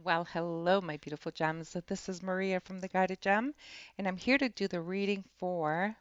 Well, hello, my beautiful gems. So this is Maria from the Guided Gem, and I'm here to do the reading for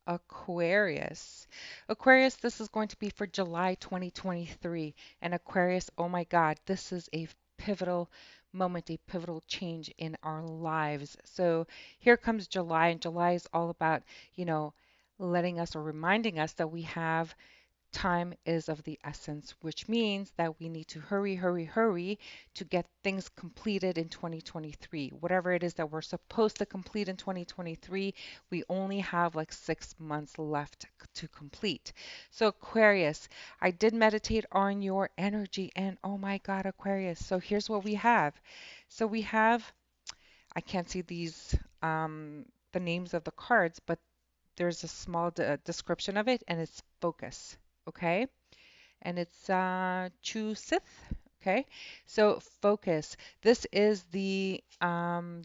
Aquarius. Aquarius, this is going to be for July 2023. And Aquarius, oh my God, this is a pivotal moment, a pivotal change in our lives. So here comes July, and July is all about, you know, letting us or reminding us that we have time is of the essence, which means that we need to hurry, hurry, hurry to get things completed in 2023. Whatever it is that we're supposed to complete in 2023, we only have like 6 months left to complete. So, Aquarius, I did meditate on your energy, and oh my God, Aquarius. So, here's what we have. So, we have, I can't see the names of the cards, but there's a small description of it, and it's focus. Okay, and it's Sith. Okay, so focus. This is the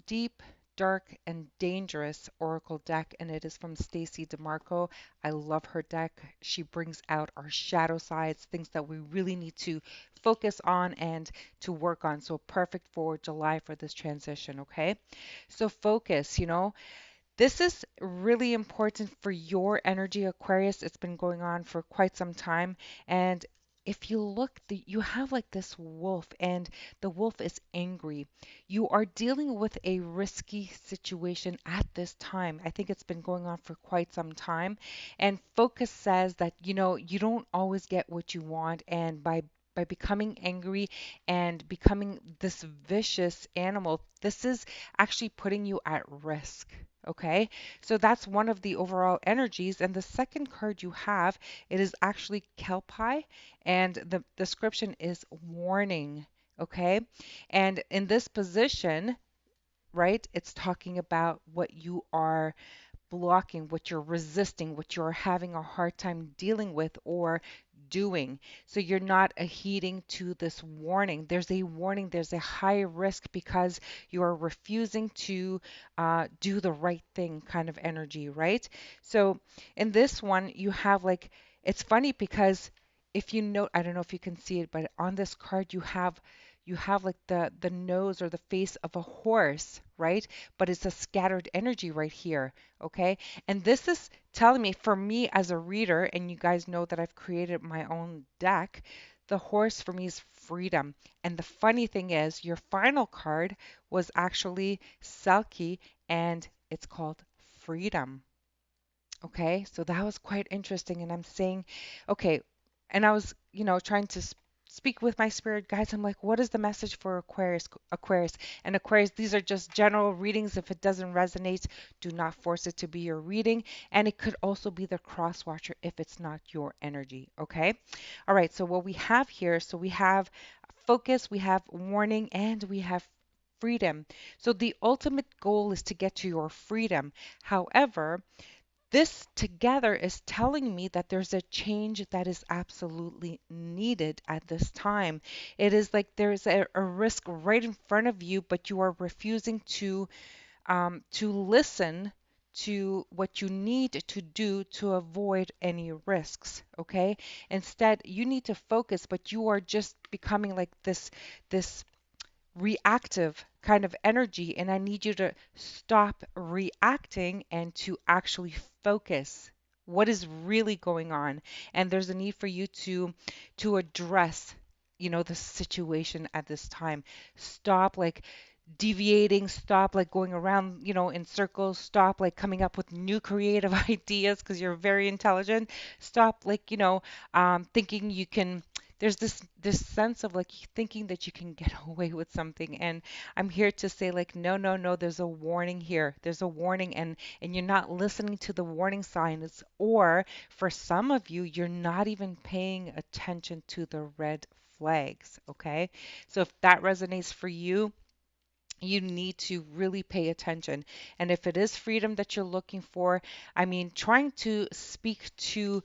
deep, dark, and dangerous oracle deck, and it is from Stacy DeMarco. I love her deck. She brings out our shadow sides, things that we really need to focus on and to work on. So perfect for July for this transition. Okay, so focus. This is really important for your energy, Aquarius. It's been going on for quite some time. And if you look, you have like this wolf, and the wolf is angry. You are dealing with a risky situation at this time. I think it's been going on for quite some time. And focus says that, you don't always get what you want. And by becoming angry and becoming this vicious animal, this is actually putting you at risk. Okay, so that's one of the overall energies. And the second card you have, it is actually Kelpie, and the description is warning. Okay, and in this position, right, it's talking about what you are blocking, what you're resisting, what you're having a hard time dealing with or doing. So you're not adhering to this warning. There's a warning, there's a high risk because you are refusing to do the right thing kind of energy, right? So in this one, you have like, it's funny because if you note, I don't know if you can see it, but on this card you have like the nose or the face of a horse, right? But it's a scattered energy right here. Okay. And this is telling me, for me as a reader, and you guys know that I've created my own deck, the horse for me is freedom. And the funny thing is, your final card was actually Selkie, and it's called freedom. Okay. So that was quite interesting. And I'm saying, okay, and I was, trying to speak with my spirit guides. I'm like, what is the message for Aquarius? Aquarius and Aquarius. These are just general readings. If it doesn't resonate, do not force it to be your reading. And it could also be the cross watcher if it's not your energy. Okay. All right. So what we have here, so we have focus, we have warning, and we have freedom. So the ultimate goal is to get to your freedom. However, this together is telling me that there's a change that is absolutely needed at this time. It is like there's a risk right in front of you, but you are refusing to listen to what you need to do to avoid any risks. Okay, instead you need to focus, but you are just becoming like this reactive kind of energy, and I need you to stop reacting and to actually focus what is really going on. And there's a need for you to address, the situation at this time. Stop like deviating, stop like going around, in circles, stop like coming up with new creative ideas because you're very intelligent. Stop like, thinking you can, there's this sense of like thinking that you can get away with something. And I'm here to say like, no, no, no, there's a warning here. There's a warning, and you're not listening to the warning signs, or for some of you, you're not even paying attention to the red flags. Okay, so if that resonates for you, you need to really pay attention. And if it is freedom that you're looking for, I mean, trying to speak to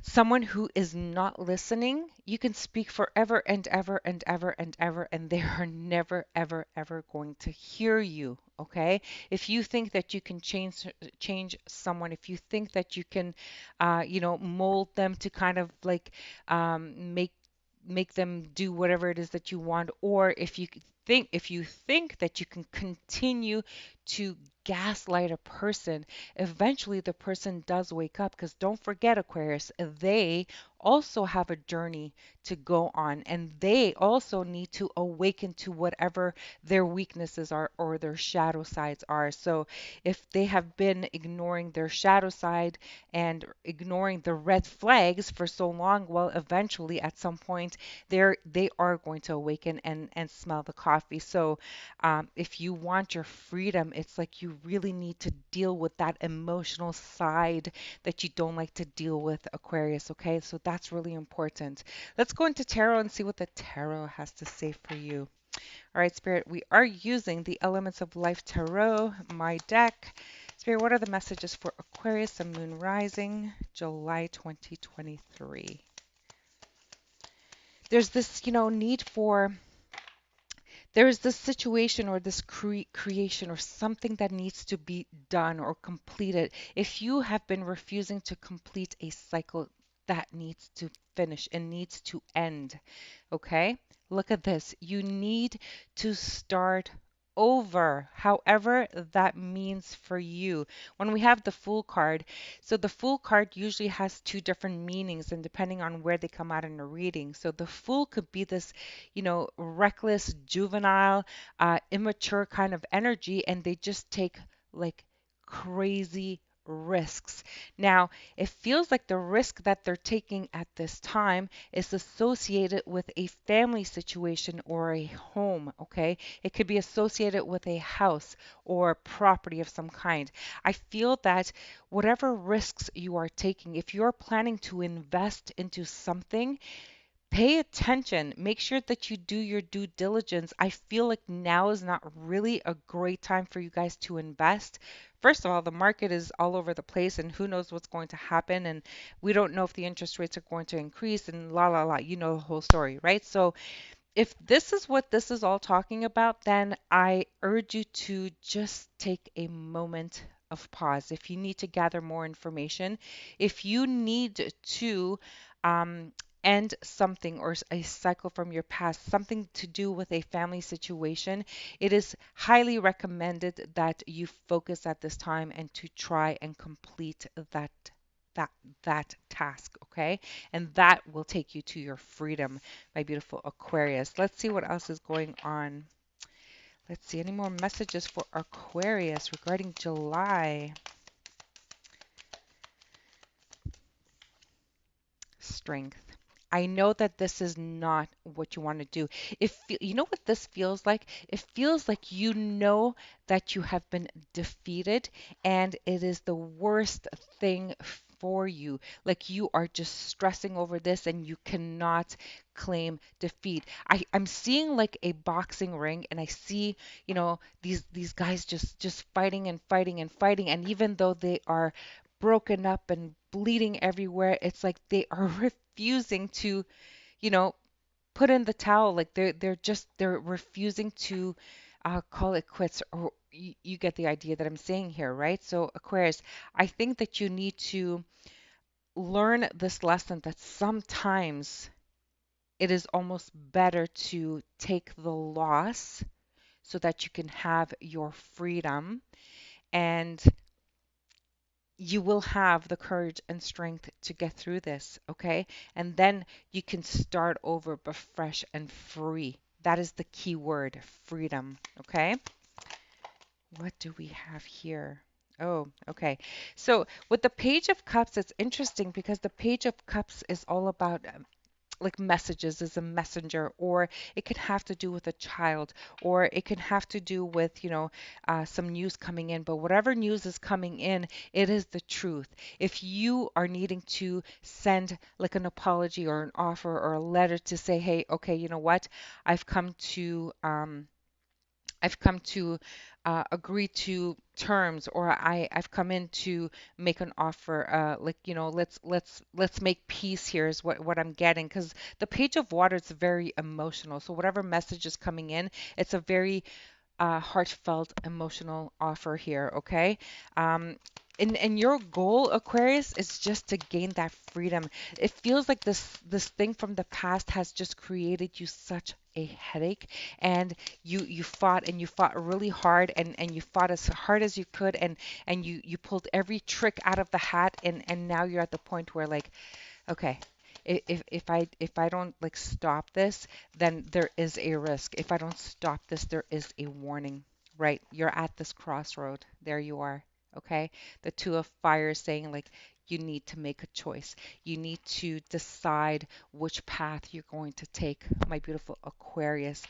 someone who is not listening, you can speak forever and ever and ever and ever, and they are never, ever, ever going to hear you. Okay? If you think that you can change someone, if you think that you can, mold them to kind of like make make them do whatever it is that you want, or if you think that you can continue to gaslight a person, eventually the person does wake up, because don't forget, Aquarius, they also have a journey to go on, and they also need to awaken to whatever their weaknesses are or their shadow sides are. So if they have been ignoring their shadow side and ignoring the red flags for so long, well, eventually at some point they are going to awaken and smell the coffee. So if you want your freedom, it's like you really need to deal with that emotional side that you don't like to deal with, Aquarius. Okay, so that's really important. Let's go into tarot and see what the tarot has to say for you. All right, Spirit, we are using the Elements of Life Tarot, my deck. Spirit, what are the messages for Aquarius and Moon Rising, July 2023? There's this, need for, there's this situation or this creation or something that needs to be done or completed. If you have been refusing to complete a cycle, that needs to finish and needs to end. Okay? Look at this. You need to start over, however that means for you. When we have the Fool card, so the Fool card usually has two different meanings, and depending on where they come out in a reading. So the Fool could be this, reckless, juvenile, immature kind of energy, and they just take like crazy risks. Now, it feels like the risk that they're taking at this time is associated with a family situation or a home, okay? It could be associated with a house or property of some kind. I feel that whatever risks you are taking, if you're planning to invest into something, pay attention. Make sure that you do your due diligence. I feel like now is not really a great time for you guys to invest. First of all, the market is all over the place, and who knows what's going to happen. And we don't know if the interest rates are going to increase and la la la. You know the whole story, right? So if this is what this is all talking about, then I urge you to just take a moment of pause. If you need to gather more information, if you need to um, end something or a cycle from your past, something to do with a family situation, it is highly recommended that you focus at this time and to try and complete that that task, okay? And that will take you to your freedom, my beautiful Aquarius. Let's see what else is going on. Let's see any more messages for Aquarius regarding July. Strength. I know that this is not what you want to do. If you know what this feels like, it feels like you know that you have been defeated and it is the worst thing for you. Like you are just stressing over this and you cannot claim defeat. I'm seeing like a boxing ring, and I see, these guys just fighting and fighting and fighting, and even though they are broken up and bleeding everywhere, it's like they are refusing to, you know, put in the towel. Like they're refusing to call it quits. Or you get the idea that I'm saying here, right? So Aquarius, I think that you need to learn this lesson that sometimes it is almost better to take the loss so that you can have your freedom, and you will have the courage and strength to get through this, okay? And then you can start over but fresh and free. That is the key word, freedom, okay? What do we have here? Oh, okay. So with the Page of Cups, it's interesting because the Page of Cups is all about like messages as a messenger, or it could have to do with a child, or it can have to do with, some news coming in. But whatever news is coming in, it is the truth. If you are needing to send like an apology or an offer or a letter to say, hey, okay, you know what? I've come to agree to terms, or I've come in to make an offer. Like, let's make peace here is what I'm getting. Because the Page of Water is very emotional. So whatever message is coming in, it's a very heartfelt, emotional offer here. Okay. Um, and your goal, Aquarius, is just to gain that freedom. It feels like this thing from the past has just created you such a headache, and you fought and you fought really hard, and you fought as hard as you could, and you pulled every trick out of the hat, and now you're at the point where like, okay, if I don't like stop this, then there is a risk. If I don't stop this, there is a warning, right? You're at this crossroad. There you are. Okay? The two of fire saying like you need to make a choice. You need to decide which path you're going to take, my beautiful Aquarius.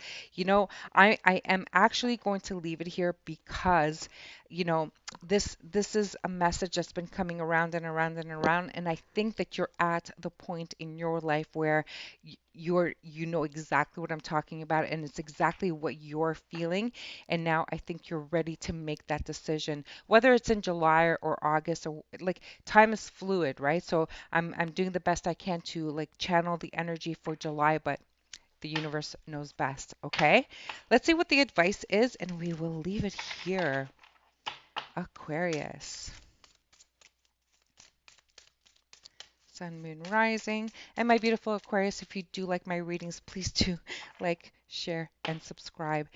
I am actually going to leave it here because, you know, this is a message that's been coming around and around and around, and I think that you're at the point in your life where you know exactly what I'm talking about, and it's exactly what you're feeling, and now I think you're ready to make that decision, whether it's in July or August, or like time is fluid, right? So I'm doing the best I can to like channel the energy for July, but the universe knows best. Okay, let's see what the advice is, and we will leave it here. Aquarius, Sun, Moon, Rising. And my beautiful Aquarius, if you do like my readings, please do like, share, and subscribe.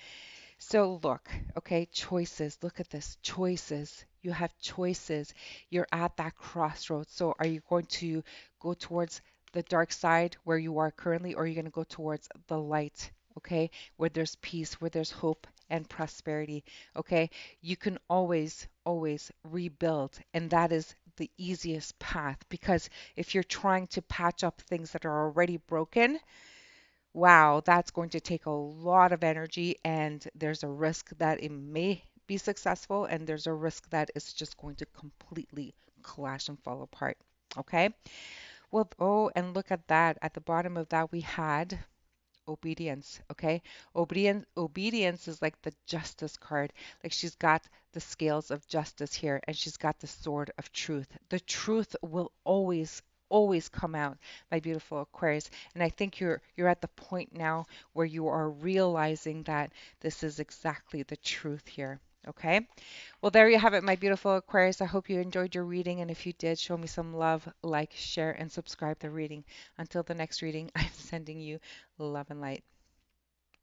So look, okay, choices. Look at this. Choices. You have choices. You're at that crossroads. So are you going to go towards the dark side where you are currently, or are you going to go towards the light, okay, where there's peace, where there's hope and prosperity, okay? You can always rebuild, and that is the easiest path, because if you're trying to patch up things that are already broken, wow, that's going to take a lot of energy, and there's a risk that it may be successful, and there's a risk that it's just going to completely clash and fall apart. Okay? Well, oh, and look at that. At the bottom of that, we had obedience. Okay? Obedience is like the justice card. Like she's got the scales of justice here, and she's got the sword of truth. The truth will always come out, my beautiful Aquarius. And I think you're at the point now where you are realizing that this is exactly the truth here. Okay? Well, there you have it, my beautiful Aquarius. I hope you enjoyed your reading, and if you did, show me some love, like, share, and subscribe the reading. Until the next reading, I'm sending you love and light.